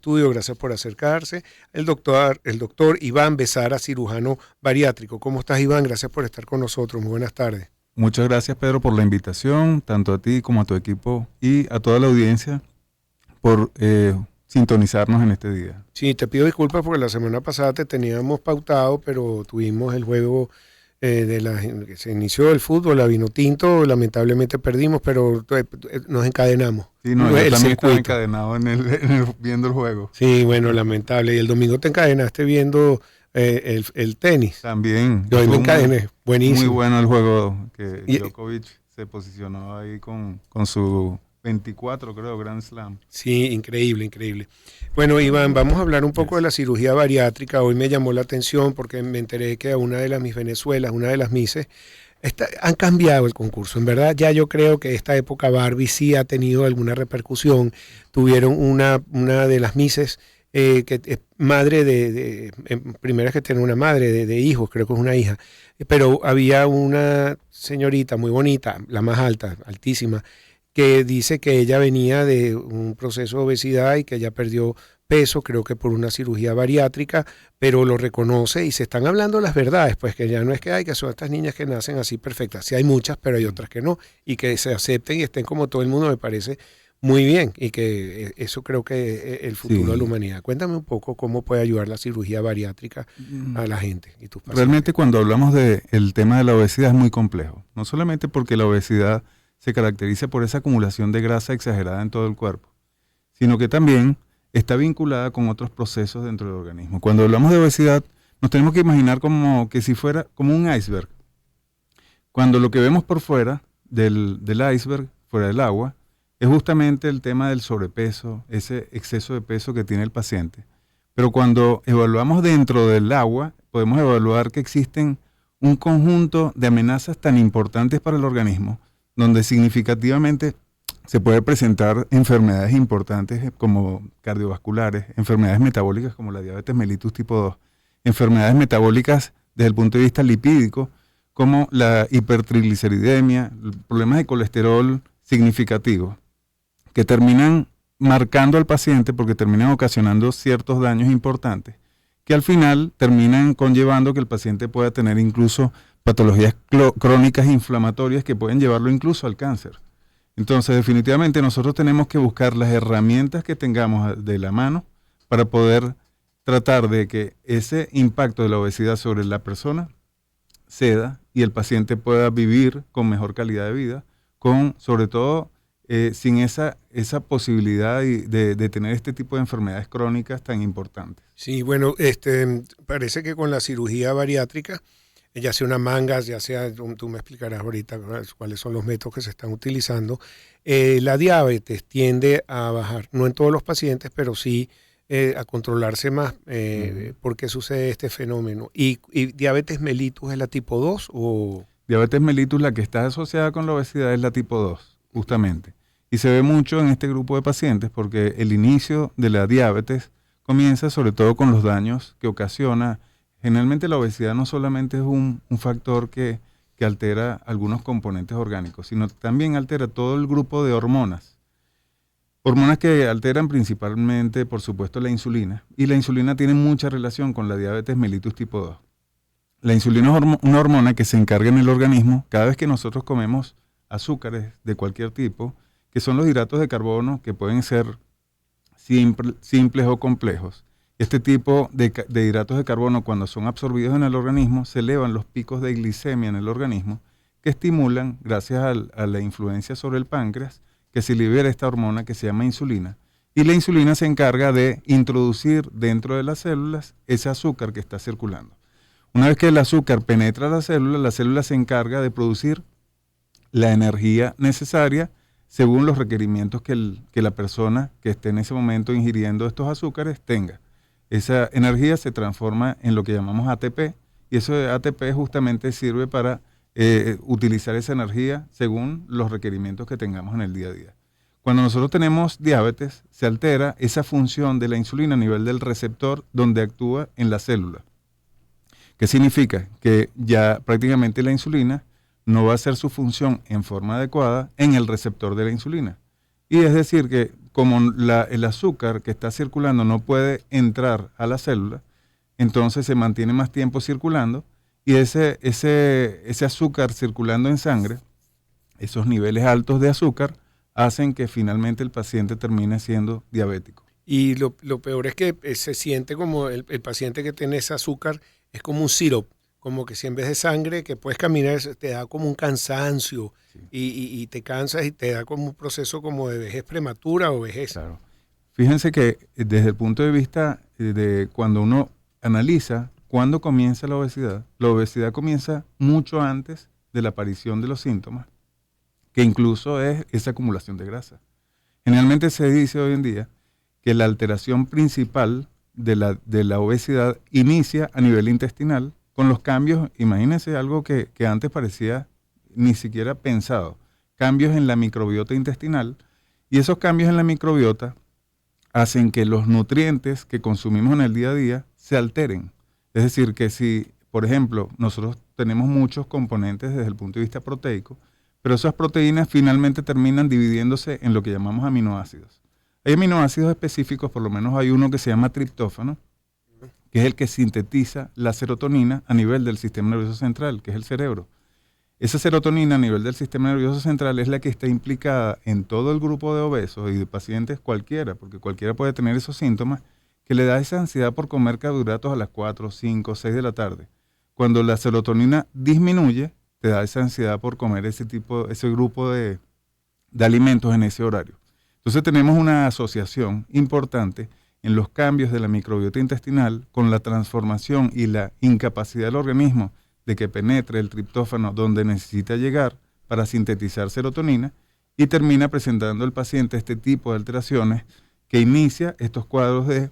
estudio, gracias por acercarse. El doctor Iván Besara, cirujano bariátrico. ¿Cómo estás, Iván? Gracias por estar con nosotros. Muy buenas tardes. Muchas gracias, Pedro, por la invitación, tanto a ti como a tu equipo y a toda la audiencia por sintonizarnos en este día. Sí, te pido disculpas porque la semana pasada te teníamos pautado, pero tuvimos el juego que se inició el fútbol, la Vinotinto, lamentablemente perdimos, pero nos encadenamos. Sí, no, yo también estaba encadenado viendo el juego. Sí, bueno, lamentable. Y el domingo te encadenaste viendo el tenis. También. Yo hoy me encadené, buenísimo. Muy bueno el juego, que Djokovic se posicionó ahí con su 24, creo, Grand Slam. Sí, increíble, increíble. Bueno, Iván, vamos a hablar un poco de la cirugía bariátrica. Hoy me llamó la atención porque me enteré que a una de las Miss Venezuelas, una de las Misses, han cambiado el concurso. En verdad, ya yo creo que esta época Barbie sí ha tenido alguna repercusión. Tuvieron una de las Misses que es madre primero es que tiene una madre de hijos, creo que es una hija, pero había una señorita muy bonita, la más alta, altísima, que dice que ella venía de un proceso de obesidad y que ella perdió peso, creo que por una cirugía bariátrica, pero lo reconoce y se están hablando las verdades, pues que ya no es que son estas niñas que nacen así perfectas, sí hay muchas, pero hay otras que no, y que se acepten y estén como todo el mundo, me parece muy bien, y que eso creo que es el futuro de la humanidad. Cuéntame un poco cómo puede ayudar la cirugía bariátrica a la gente y tus pacientes. Realmente cuando hablamos del tema de la obesidad es muy complejo, no solamente porque la obesidad se caracteriza por esa acumulación de grasa exagerada en todo el cuerpo, sino que también está vinculada con otros procesos dentro del organismo. Cuando hablamos de obesidad, nos tenemos que imaginar como que si fuera como un iceberg. Cuando lo que vemos por fuera del iceberg, fuera del agua, es justamente el tema del sobrepeso, ese exceso de peso que tiene el paciente. Pero cuando evaluamos dentro del agua, podemos evaluar que existen un conjunto de amenazas tan importantes para el organismo, donde significativamente se puede presentar enfermedades importantes como cardiovasculares, enfermedades metabólicas como la diabetes mellitus tipo 2, enfermedades metabólicas desde el punto de vista lipídico como la hipertrigliceridemia, problemas de colesterol significativos que terminan marcando al paciente porque terminan ocasionando ciertos daños importantes que al final terminan conllevando que el paciente pueda tener incluso patologías crónicas inflamatorias que pueden llevarlo incluso al cáncer. Entonces, definitivamente nosotros tenemos que buscar las herramientas que tengamos de la mano para poder tratar de que ese impacto de la obesidad sobre la persona ceda y el paciente pueda vivir con mejor calidad de vida, sobre todo sin esa posibilidad de tener este tipo de enfermedades crónicas tan importantes. Sí, bueno, parece que con la cirugía bariátrica, ya sea una manga, ya sea, tú me explicarás ahorita cuáles son los métodos que se están utilizando, la diabetes tiende a bajar, no en todos los pacientes, pero sí a controlarse más. ¿Por qué sucede este fenómeno? ¿Y diabetes mellitus es la tipo 2 o...? Diabetes mellitus, la que está asociada con la obesidad, es la tipo 2, justamente. Y se ve mucho en este grupo de pacientes porque el inicio de la diabetes comienza sobre todo con los daños que ocasiona. Generalmente la obesidad no solamente es un factor que altera algunos componentes orgánicos, sino también altera todo el grupo de hormonas. Hormonas que alteran principalmente, por supuesto, la insulina. Y la insulina tiene mucha relación con la diabetes mellitus tipo 2. La insulina es una hormona que se encarga en el organismo cada vez que nosotros comemos azúcares de cualquier tipo, que son los hidratos de carbono, que pueden ser simples o complejos. Este tipo de hidratos de carbono, cuando son absorbidos en el organismo, se elevan los picos de glicemia en el organismo, que estimulan, gracias a la influencia sobre el páncreas, que se libera esta hormona que se llama insulina. Y la insulina se encarga de introducir dentro de las células ese azúcar que está circulando. Una vez que el azúcar penetra la célula se encarga de producir la energía necesaria según los requerimientos que la persona que esté en ese momento ingiriendo estos azúcares tenga. Esa energía se transforma en lo que llamamos ATP, y eso de ATP justamente sirve para utilizar esa energía según los requerimientos que tengamos en el día a día. Cuando nosotros tenemos diabetes, se altera esa función de la insulina a nivel del receptor donde actúa en la célula. ¿Qué significa? Que ya prácticamente la insulina no va a hacer su función en forma adecuada en el receptor de la insulina. Y es decir, que como el azúcar que está circulando no puede entrar a la célula, entonces se mantiene más tiempo circulando y ese azúcar circulando en sangre, esos niveles altos de azúcar, hacen que finalmente el paciente termine siendo diabético. Y lo peor es que se siente como el paciente que tiene ese azúcar es como un sirope, como que si en vez de sangre que puedes caminar te da como un cansancio, sí. y te cansas y te da como un proceso como de vejez prematura o vejez. Claro. Fíjense que desde el punto de vista de cuando uno analiza cuándo comienza la obesidad comienza mucho antes de la aparición de los síntomas, que incluso es esa acumulación de grasa. Generalmente se dice hoy en día que la alteración principal de la obesidad inicia a nivel intestinal con los cambios, imagínense algo que antes parecía ni siquiera pensado, cambios en la microbiota intestinal, y esos cambios en la microbiota hacen que los nutrientes que consumimos en el día a día se alteren. Es decir, que si, por ejemplo, nosotros tenemos muchos componentes desde el punto de vista proteico, pero esas proteínas finalmente terminan dividiéndose en lo que llamamos aminoácidos. Hay aminoácidos específicos, por lo menos hay uno que se llama triptófano, que es el que sintetiza la serotonina a nivel del sistema nervioso central, que es el cerebro. Esa serotonina a nivel del sistema nervioso central es la que está implicada en todo el grupo de obesos y de pacientes cualquiera, porque cualquiera puede tener esos síntomas, que le da esa ansiedad por comer carbohidratos a las 4, 5, 6 de la tarde. Cuando la serotonina disminuye, te da esa ansiedad por comer ese grupo de alimentos en ese horario. Entonces tenemos una asociación importante en los cambios de la microbiota intestinal con la transformación y la incapacidad del organismo de que penetre el triptófano donde necesita llegar para sintetizar serotonina, y termina presentando al paciente este tipo de alteraciones que inicia estos cuadros de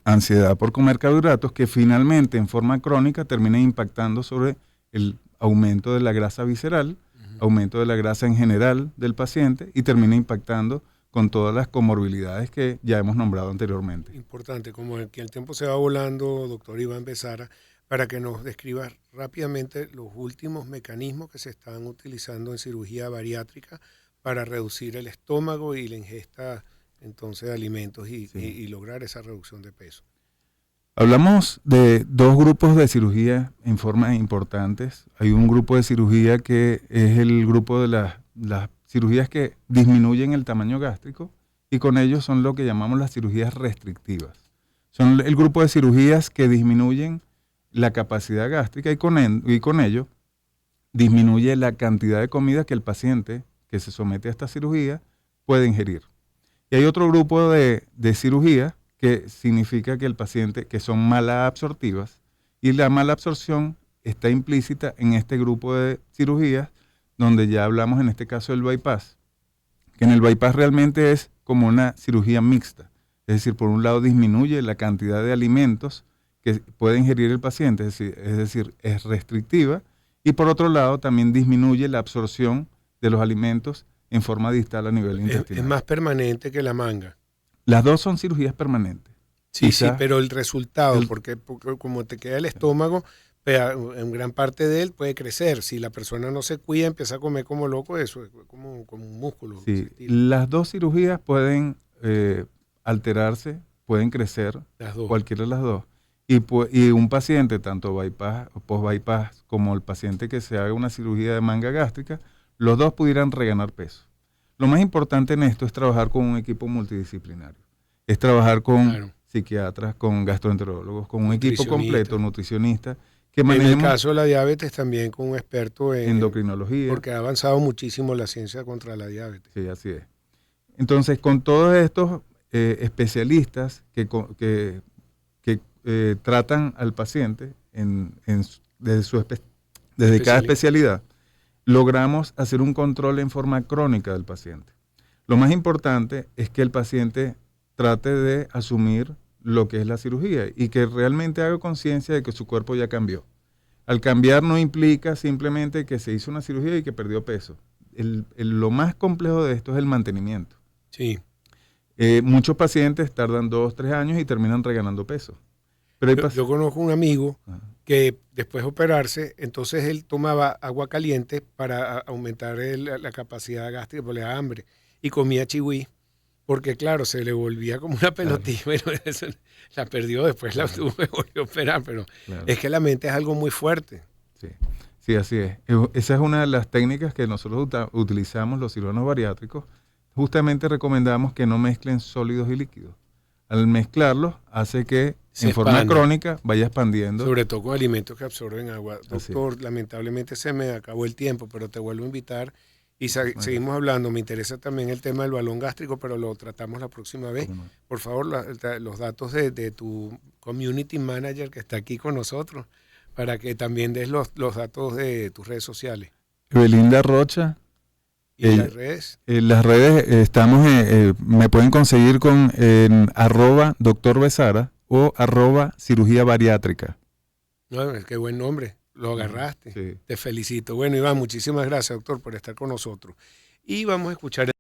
ansiedad por comer carbohidratos que finalmente en forma crónica termina impactando sobre el aumento de la grasa visceral, aumento de la grasa en general del paciente, y termina impactando con todas las comorbilidades que ya hemos nombrado anteriormente. Importante, como que el tiempo se va volando, doctor Iván Becerra, para que nos describa rápidamente los últimos mecanismos que se están utilizando en cirugía bariátrica para reducir el estómago y la ingesta entonces de alimentos y lograr esa reducción de peso. Hablamos de dos grupos de cirugía en forma importantes. Hay un grupo de cirugía que es el grupo de las cirugías que disminuyen el tamaño gástrico, y con ellos son lo que llamamos las cirugías restrictivas. Son el grupo de cirugías que disminuyen la capacidad gástrica y con ello disminuye la cantidad de comida que el paciente que se somete a esta cirugía puede ingerir. Y hay otro grupo de cirugías que significa que el paciente, que son malabsortivas, y la mala absorción está implícita en este grupo de cirugías donde ya hablamos en este caso del bypass, que en el bypass realmente es como una cirugía mixta, es decir, por un lado disminuye la cantidad de alimentos que puede ingerir el paciente, es decir, es restrictiva, y por otro lado también disminuye la absorción de los alimentos en forma distal a nivel intestinal. Es más permanente que la manga. Las dos son cirugías permanentes. Sí, sí, pero el resultado, porque como te queda el estómago, en gran parte de él puede crecer. Si la persona no se cuida, empieza a comer como loco, eso es como un músculo. Sí, las dos cirugías pueden alterarse, pueden crecer, cualquiera de las dos. Y un paciente, tanto bypass o post-bypass, como el paciente que se haga una cirugía de manga gástrica, los dos pudieran reganar peso. Lo más importante en esto es trabajar con un equipo multidisciplinario. Es trabajar con psiquiatras, con gastroenterólogos, con un equipo completo, nutricionista. Que en el caso de la diabetes también con un experto en endocrinología. Porque ha avanzado muchísimo la ciencia contra la diabetes. Sí, así es. Entonces, con todos estos especialistas que tratan al paciente desde cada especialidad, logramos hacer un control en forma crónica del paciente. Lo más importante es que el paciente trate de asumir lo que es la cirugía y que realmente haga conciencia de que su cuerpo ya cambió. Al cambiar no implica simplemente que se hizo una cirugía y que perdió peso. Lo más complejo de esto es el mantenimiento. Sí. Muchos pacientes tardan 2 o 3 años y terminan reganando peso. Pero yo conozco un amigo que después de operarse, entonces él tomaba agua caliente para aumentar la capacidad gástrica, porque le da hambre, y comía chihui, porque claro, se le volvía como una pelotilla, bueno, la perdió, después la tuvo que volver a operar, pero es que la mente es algo muy fuerte. Sí, sí, así es. Esa es una de las técnicas que nosotros utilizamos los cirujanos bariátricos. Justamente recomendamos que no mezclen sólidos y líquidos. Al mezclarlos hace que en forma crónica vaya expandiendo. Sobre todo con alimentos que absorben agua. Doctor, lamentablemente se me acabó el tiempo, pero te vuelvo a invitar y seguimos hablando. Me interesa también el tema del balón gástrico, pero lo tratamos la próxima vez. Por favor, los datos de tu community manager que está aquí con nosotros, para que también des los datos de tus redes sociales. Belinda Rocha. ¿Y las redes? Las redes estamos, me pueden conseguir con @Dr. Besara o @cirugía bariátrica. No, qué buen nombre, lo agarraste. Sí. Te felicito. Bueno, Iván, muchísimas gracias, doctor, por estar con nosotros. Y vamos a escuchar